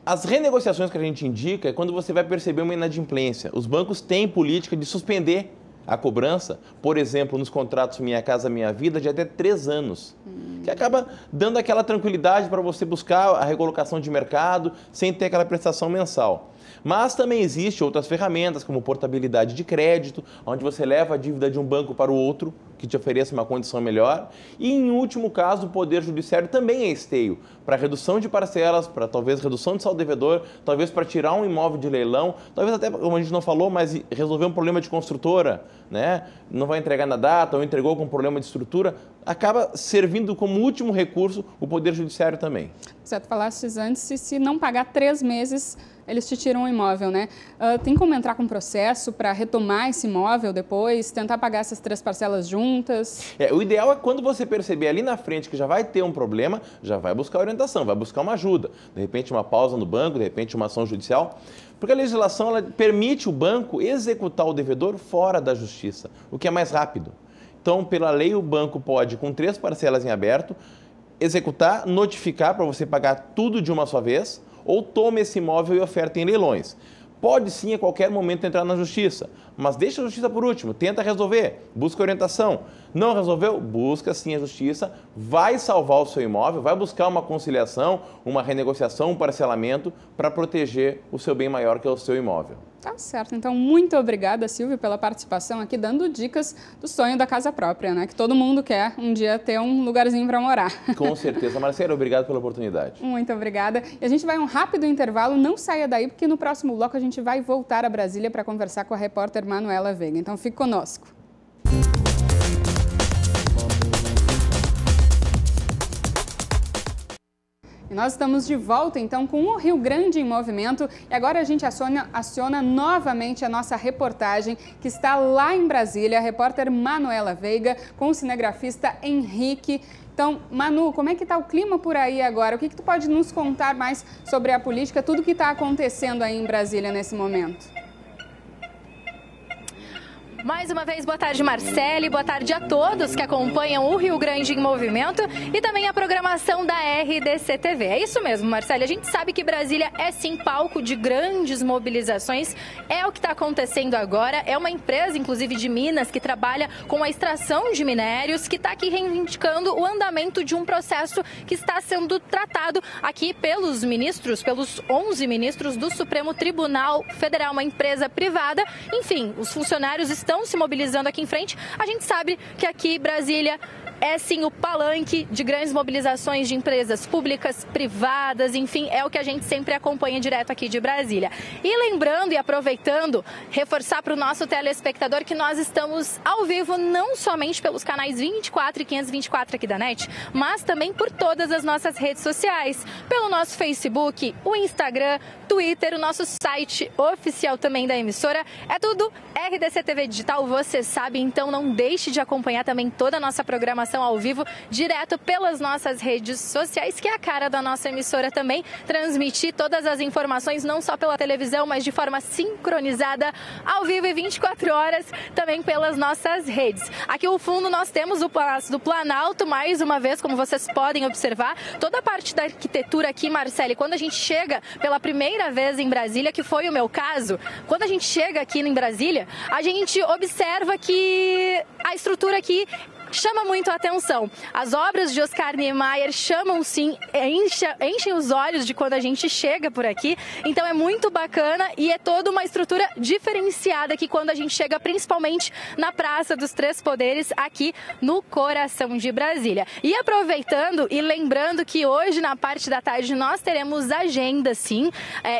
As renegociações que a gente indica é quando você vai perceber uma inadimplência. Os bancos têm política de suspender a cobrança, por exemplo, nos contratos Minha Casa Minha Vida, de até 3 anos, que acaba dando aquela tranquilidade para você buscar a recolocação de mercado sem ter aquela prestação mensal. Mas também existem outras ferramentas, como portabilidade de crédito, onde você leva a dívida de um banco para o outro, que te ofereça uma condição melhor. E, em último caso, o Poder Judiciário também é esteio para redução de parcelas, para talvez redução de saldo devedor, talvez para tirar um imóvel de leilão, talvez até, como a gente não falou, mas resolver um problema de construtora, né? Não vai entregar na data ou entregou com problema de estrutura, acaba servindo como último recurso o Poder Judiciário também. Você falaste antes, se não pagar 3 meses, eles te tiram o imóvel, né? Tem como entrar com processo para retomar esse imóvel depois, tentar pagar essas 3 parcelas juntas? O ideal é quando você perceber ali na frente que já vai ter um problema, já vai buscar orientação, vai buscar uma ajuda. De repente uma pausa no banco, de repente uma ação judicial. Porque a legislação ela permite o banco executar o devedor fora da justiça, o que é mais rápido. Então, pela lei, o banco pode, com 3 parcelas em aberto, executar, notificar para você pagar tudo de uma só vez, ou toma esse imóvel e oferta em leilões. Pode sim a qualquer momento entrar na justiça, mas deixa a justiça por último, tenta resolver, busca orientação. Não resolveu? Busca sim a justiça, vai salvar o seu imóvel, vai buscar uma conciliação, uma renegociação, um parcelamento para proteger o seu bem maior, que é o seu imóvel. Tá certo. Então, muito obrigada, Silvio, pela participação aqui, dando dicas do sonho da casa própria, né? Que todo mundo quer um dia ter um lugarzinho para morar. Com certeza. Marcelo, obrigado pela oportunidade. Muito obrigada. E a gente vai um rápido intervalo, não saia daí, porque no próximo bloco a gente vai voltar a Brasília para conversar com a repórter Manuela Veiga. Então, fique conosco. E nós estamos de volta, então, com o Rio Grande em Movimento. E agora a gente aciona novamente a nossa reportagem, que está lá em Brasília, a repórter Manuela Veiga, com o cinegrafista Henrique. Então, Manu, como é que está o clima por aí agora? O que tu pode nos contar mais sobre a política, tudo que está acontecendo aí em Brasília nesse momento? Mais uma vez, boa tarde, Marcele, boa tarde a todos que acompanham o Rio Grande em Movimento e também a programação da RDC TV. É isso mesmo, Marcele, a gente sabe que Brasília é sim palco de grandes mobilizações, é o que está acontecendo agora, é uma empresa, inclusive de Minas, que trabalha com a extração de minérios, que está aqui reivindicando o andamento de um processo que está sendo tratado aqui pelos ministros, pelos 11 ministros do Supremo Tribunal Federal, uma empresa privada. Enfim, os funcionários estão se mobilizando aqui em frente. A gente sabe que aqui Brasília é sim o palanque de grandes mobilizações de empresas públicas, privadas, enfim, é o que a gente sempre acompanha direto aqui de Brasília. E lembrando e aproveitando, reforçar para o nosso telespectador que nós estamos ao vivo não somente pelos canais 24 e 524 aqui da NET, mas também por todas as nossas redes sociais, pelo nosso Facebook, o Instagram, Twitter, o nosso site oficial também da emissora, é tudo RDC TV Digital, você sabe, então não deixe de acompanhar também toda a nossa programação ao vivo, direto pelas nossas redes sociais, que é a cara da nossa emissora também, transmitir todas as informações, não só pela televisão, mas de forma sincronizada, ao vivo e 24 horas, também pelas nossas redes. Aqui ao fundo nós temos o Palácio do Planalto, mais uma vez, como vocês podem observar, toda a parte da arquitetura aqui, Marcele, quando a gente chega pela primeira vez em Brasília, que foi o meu caso, quando a gente chega aqui em Brasília, a gente observa que a estrutura aqui chama muito a atenção. As obras de Oscar Niemeyer chamam sim, enchem os olhos de quando a gente chega por aqui. Então é muito bacana e é toda uma estrutura diferenciada aqui quando a gente chega principalmente na Praça dos Três Poderes, aqui no coração de Brasília. E aproveitando e lembrando que hoje na parte da tarde nós teremos agenda sim,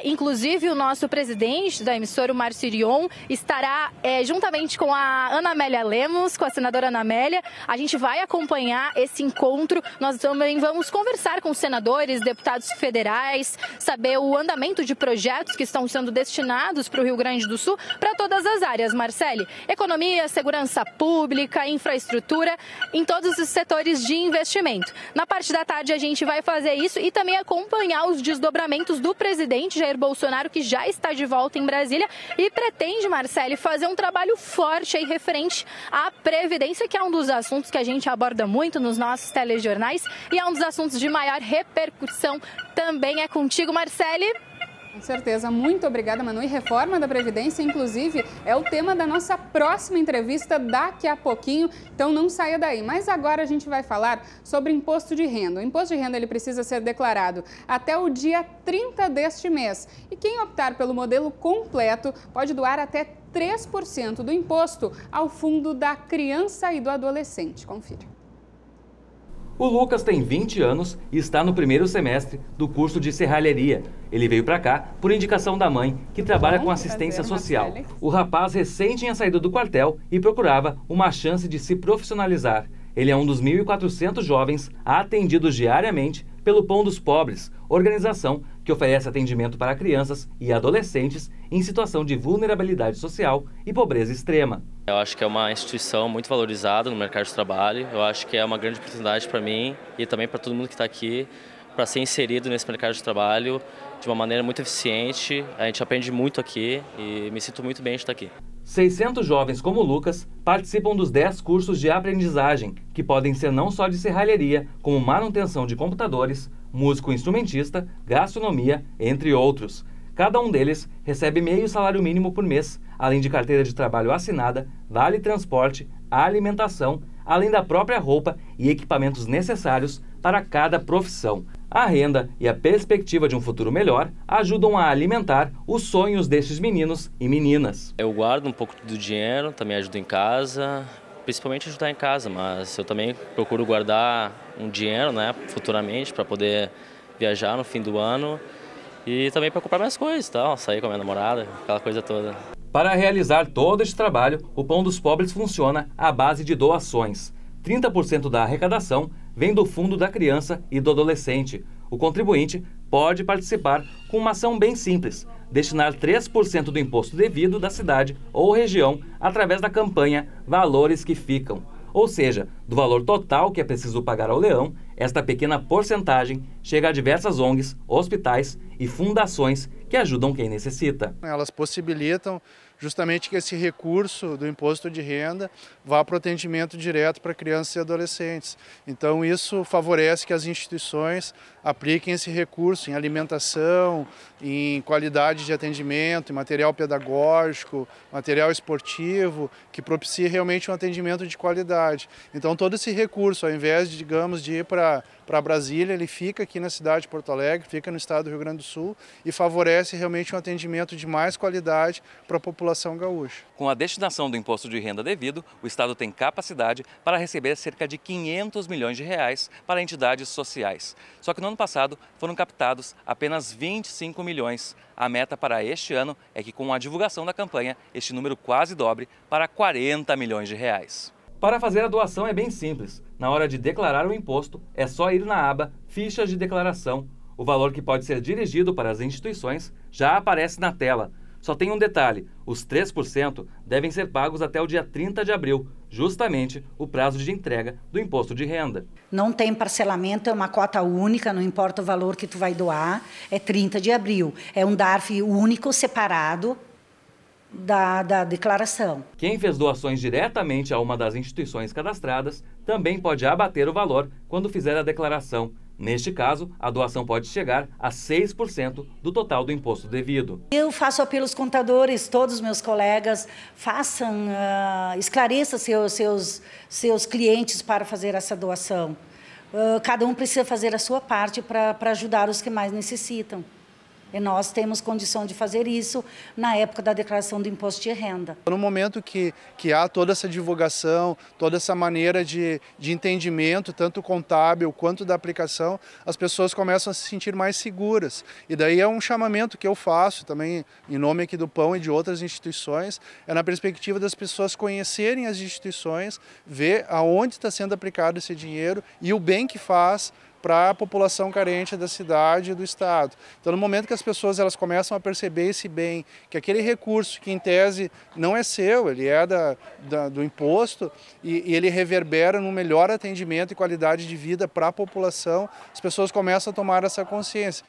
inclusive o nosso presidente da emissora, o Márcio Irion, estará juntamente com a Ana Amélia Lemos, com a senadora Ana Amélia. A gente vai acompanhar esse encontro, nós também vamos conversar com senadores, deputados federais, saber o andamento de projetos que estão sendo destinados para o Rio Grande do Sul, para todas as áreas, Marcele. Economia, segurança pública, infraestrutura, em todos os setores de investimento. Na parte da tarde a gente vai fazer isso e também acompanhar os desdobramentos do presidente Jair Bolsonaro, que já está de volta em Brasília e pretende, Marcele, fazer um trabalho forte aí referente à Previdência, que é um dos assuntos que a gente aborda muito nos nossos telejornais e é um dos assuntos de maior repercussão. Também é contigo, Marcele. Com certeza. Muito obrigada, Manu. E reforma da Previdência, inclusive, é o tema da nossa próxima entrevista daqui a pouquinho, então não saia daí. Mas agora a gente vai falar sobre imposto de renda. O imposto de renda ele precisa ser declarado até o dia 30 deste mês. E quem optar pelo modelo completo pode doar até 3% do imposto ao Fundo da Criança e do Adolescente. Confira. O Lucas tem 20 anos e está no primeiro semestre do curso de serralheria. Ele veio para cá por indicação da mãe, que trabalha com assistência social. O rapaz recém tinha saído do quartel e procurava uma chance de se profissionalizar. Ele é um dos 1.400 jovens atendidos diariamente pelo Pão dos Pobres, organização que oferece atendimento para crianças e adolescentes em situação de vulnerabilidade social e pobreza extrema. Eu acho que é uma instituição muito valorizada no mercado de trabalho. Eu acho que é uma grande oportunidade para mim e também para todo mundo que está aqui para ser inserido nesse mercado de trabalho de uma maneira muito eficiente. A gente aprende muito aqui e me sinto muito bem de estar aqui. 600 jovens como o Lucas participam dos 10 cursos de aprendizagem, que podem ser não só de serralheria, como manutenção de computadores, músico-instrumentista, gastronomia, entre outros. Cada um deles recebe meio salário mínimo por mês, além de carteira de trabalho assinada, vale transporte, alimentação, além da própria roupa e equipamentos necessários para cada profissão. A renda e a perspectiva de um futuro melhor ajudam a alimentar os sonhos destes meninos e meninas. Eu guardo um pouco do dinheiro, também ajudo em casa, principalmente ajudar em casa, mas eu também procuro guardar um dinheiro, futuramente, para poder viajar no fim do ano e também para comprar minhas coisas, sair com a minha namorada, aquela coisa toda. Para realizar todo este trabalho, o Pão dos Pobres funciona à base de doações. 30% da arrecadação vem do Fundo da Criança e do Adolescente. O contribuinte pode participar com uma ação bem simples, destinar 3% do imposto devido da cidade ou região através da campanha Valores que Ficam. Ou seja, do valor total que é preciso pagar ao leão, esta pequena porcentagem chega a diversas ONGs, hospitais e fundações que ajudam quem necessita. Elas possibilitam justamente que esse recurso do imposto de renda vá para o atendimento direto para crianças e adolescentes. Então isso favorece que as instituições apliquem esse recurso em alimentação, em qualidade de atendimento, em material pedagógico, material esportivo, que propicie realmente um atendimento de qualidade. Então todo esse recurso, ao invés de, digamos, de ir para Brasília, ele fica aqui na cidade de Porto Alegre, fica no estado do Rio Grande do Sul e favorece realmente um atendimento de mais qualidade para a população gaúcha. Com a destinação do imposto de renda devido, o Estado tem capacidade para receber cerca de 500 milhões de reais para entidades sociais. Só que no ano passado foram captados apenas 25 milhões. A meta para este ano é que com a divulgação da campanha, este número quase dobre para 40 milhões de reais. Para fazer a doação é bem simples. Na hora de declarar o imposto, é só ir na aba Fichas de Declaração. O valor que pode ser dirigido para as instituições já aparece na tela. Só tem um detalhe, os 3% devem ser pagos até o dia 30 de abril, justamente o prazo de entrega do imposto de renda. Não tem parcelamento, é uma cota única, não importa o valor que tu vai doar, é 30 de abril. É um DARF único, separado da declaração. Quem fez doações diretamente a uma das instituições cadastradas também pode abater o valor quando fizer a declaração. Neste caso, a doação pode chegar a 6% do total do imposto devido. Eu faço apelo aos contadores, todos os meus colegas, esclareçam seus clientes para fazer essa doação. Cada um precisa fazer a sua parte para ajudar os que mais necessitam. E nós temos condição de fazer isso na época da declaração do imposto de renda. No momento que há toda essa divulgação, toda essa maneira de entendimento, tanto contábil quanto da aplicação, as pessoas começam a se sentir mais seguras. E daí é um chamamento que eu faço também, em nome aqui do Pão e de outras instituições, é na perspectiva das pessoas conhecerem as instituições, ver aonde está sendo aplicado esse dinheiro e o bem que faz para a população carente da cidade e do estado. Então, no momento que as pessoas elas começam a perceber esse bem, que aquele recurso que em tese não é seu, ele é do imposto e ele reverbera num melhor atendimento e qualidade de vida para a população, as pessoas começam a tomar essa consciência.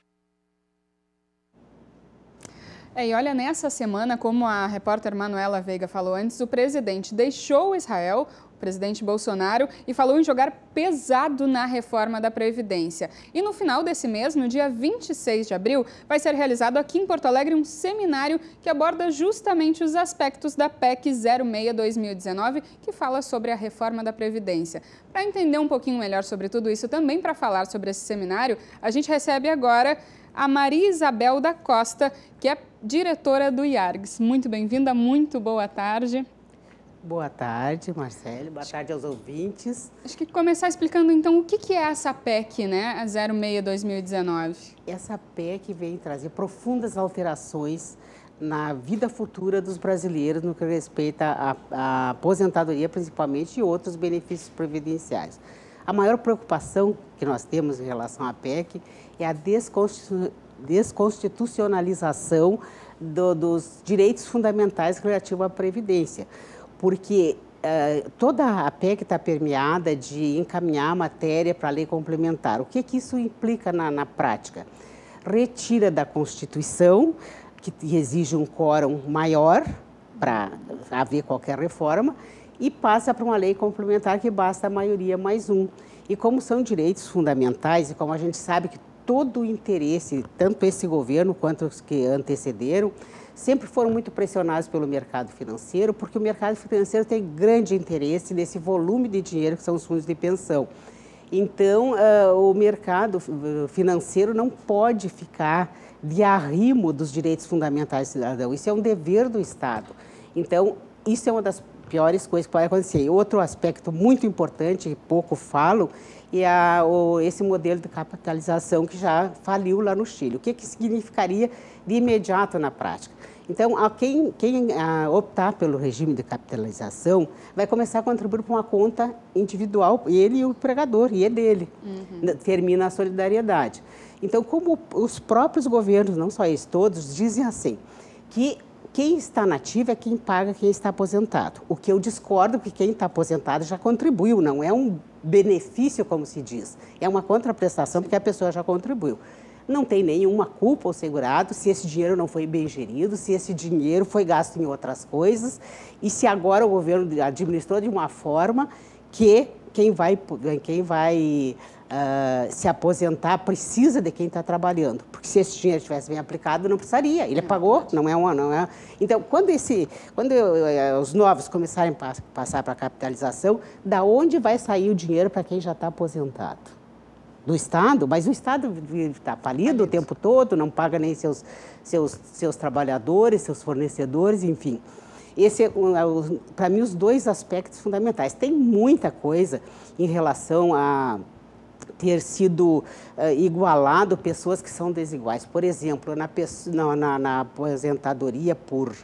E olha, nessa semana, como a repórter Manuela Veiga falou antes, o presidente deixou Israel. O presidente Bolsonaro e falou em jogar pesado na reforma da Previdência. E no final desse mês, no dia 26 de abril, vai ser realizado aqui em Porto Alegre um seminário que aborda justamente os aspectos da PEC 06/2019, que fala sobre a reforma da Previdência. Para entender um pouquinho melhor sobre tudo isso, também para falar sobre esse seminário, a gente recebe agora a Maria Isabel da Costa, que é diretora do IARGS. Muito bem-vinda, muito boa tarde. Boa tarde, Marcele. Boa tarde aos ouvintes. Acho que começar explicando, então, o que é essa PEC, né, a 06/2019? Essa PEC vem trazer profundas alterações na vida futura dos brasileiros no que respeita à aposentadoria, principalmente, e outros benefícios previdenciários. A maior preocupação que nós temos em relação à PEC é a desconstitucionalização dos direitos fundamentais relativos à Previdência, porque toda a PEC está permeada de encaminhar a matéria para a lei complementar. O que isso implica na prática? Retira da Constituição, que exige um quórum maior para haver qualquer reforma, e passa para uma lei complementar que basta a maioria mais um. E como são direitos fundamentais, e como a gente sabe que todo o interesse, tanto esse governo quanto os que antecederam, sempre foram muito pressionados pelo mercado financeiro, porque o mercado financeiro tem grande interesse nesse volume de dinheiro que são os fundos de pensão. Então, o mercado financeiro não pode ficar de arrimo dos direitos fundamentais do cidadão. Isso é um dever do Estado. Então, isso é uma das piores coisas que pode acontecer. Outro aspecto muito importante, que pouco falam, é esse modelo de capitalização que já faliu lá no Chile. O que significaria de imediato na prática? Então, quem optar pelo regime de capitalização vai começar a contribuir para uma conta individual, ele e o empregador, e é dele. Termina a solidariedade. Então, como os próprios governos, não só eles todos, dizem assim, que quem está nativo é quem paga quem está aposentado. O que eu discordo, porque quem está aposentado já contribuiu, não é um benefício, como se diz. É uma contraprestação, porque a pessoa já contribuiu. Não tem nenhuma culpa ao segurado se esse dinheiro não foi bem gerido, se esse dinheiro foi gasto em outras coisas e se agora o governo administrou de uma forma que quem vai se aposentar precisa de quem está trabalhando. Porque se esse dinheiro estivesse bem aplicado, não precisaria. Ele pagou, não é. Então, quando os novos começarem a passar para a capitalização, da onde vai sair o dinheiro para quem já está aposentado? Do Estado, mas o Estado está falido o tempo todo, não paga nem seus trabalhadores, seus fornecedores, enfim. Esse é, para mim, os dois aspectos fundamentais. Tem muita coisa em relação a ter sido igualado pessoas que são desiguais. Por exemplo, na aposentadoria por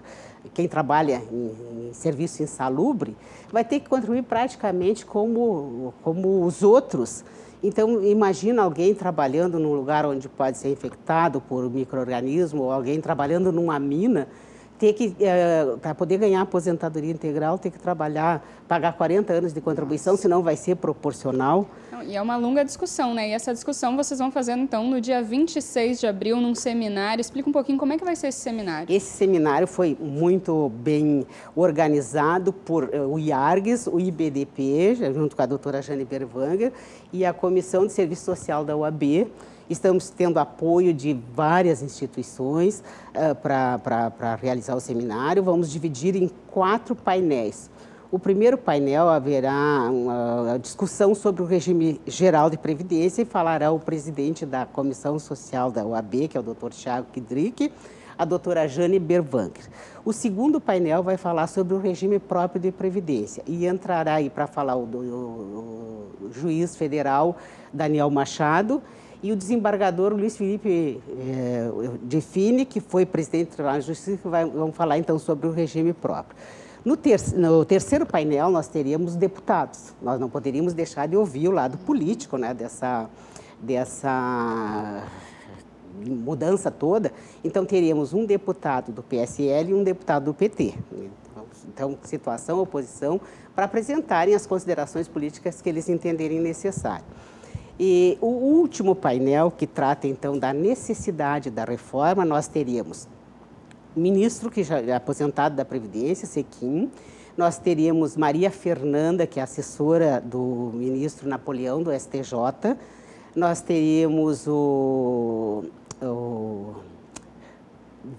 quem trabalha em serviço insalubre, vai ter que contribuir praticamente como os outros. Então, imagina alguém trabalhando num lugar onde pode ser infectado por micro-organismo, ou alguém trabalhando numa mina, ter que, para poder ganhar aposentadoria integral, ter que pagar 40 anos de contribuição, senão vai ser proporcional. E é uma longa discussão, né? E essa discussão vocês vão fazendo, então, no dia 26 de abril, num seminário. Explica um pouquinho como é que vai ser esse seminário. Esse seminário foi muito bem organizado por o IARGS, o IBDP, junto com a doutora Jane Berwanger, e a Comissão de Serviço Social da UAB. Estamos tendo apoio de várias instituições para realizar o seminário. Vamos dividir em 4 painéis. O primeiro painel haverá uma discussão sobre o regime geral de previdência e falará o presidente da Comissão Social da UAB, que é o Dr. Thiago Kidrick, a doutora Jane Berwanger. O segundo painel vai falar sobre o regime próprio de previdência e entrará aí para falar o juiz federal Daniel Machado e o desembargador Luiz Felipe Define, que foi presidente do Tribunal de Justiça, que vão falar então sobre o regime próprio. No terceiro painel, nós teríamos deputados. Nós não poderíamos deixar de ouvir o lado político, né, dessa mudança toda. Então, teríamos um deputado do PSL e um deputado do PT. Então, situação, oposição, para apresentarem as considerações políticas que eles entenderem necessário. E o último painel, que trata, então, da necessidade da reforma, nós teríamos ministro, que já é aposentado da Previdência, Sequim. Nós teríamos Maria Fernanda, que é assessora do ministro Napoleão, do STJ. Nós teríamos o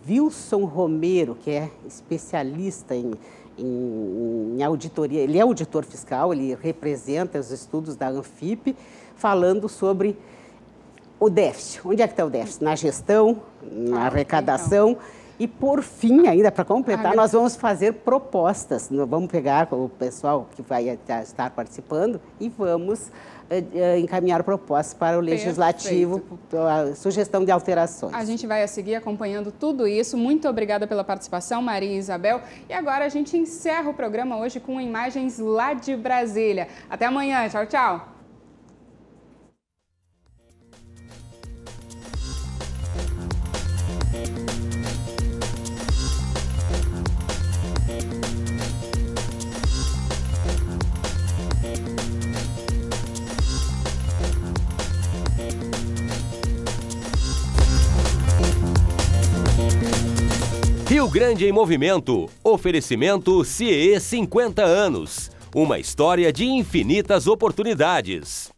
Wilson Romero, que é especialista em auditoria. Ele é auditor fiscal, ele representa os estudos da Anfip, falando sobre o déficit. Onde é que está o déficit? Na gestão, na arrecadação. Então. E, por fim, ainda para completar, nós vamos fazer propostas. Nós vamos pegar o pessoal que vai estar participando e vamos encaminhar propostas para o Legislativo, a sugestão de alterações. A gente vai a seguir acompanhando tudo isso. Muito obrigada pela participação, Maria Isabel. E agora a gente encerra o programa hoje com imagens lá de Brasília. Até amanhã. Tchau, tchau. Rio Grande em Movimento. Oferecimento CIE 50 anos. Uma história de infinitas oportunidades.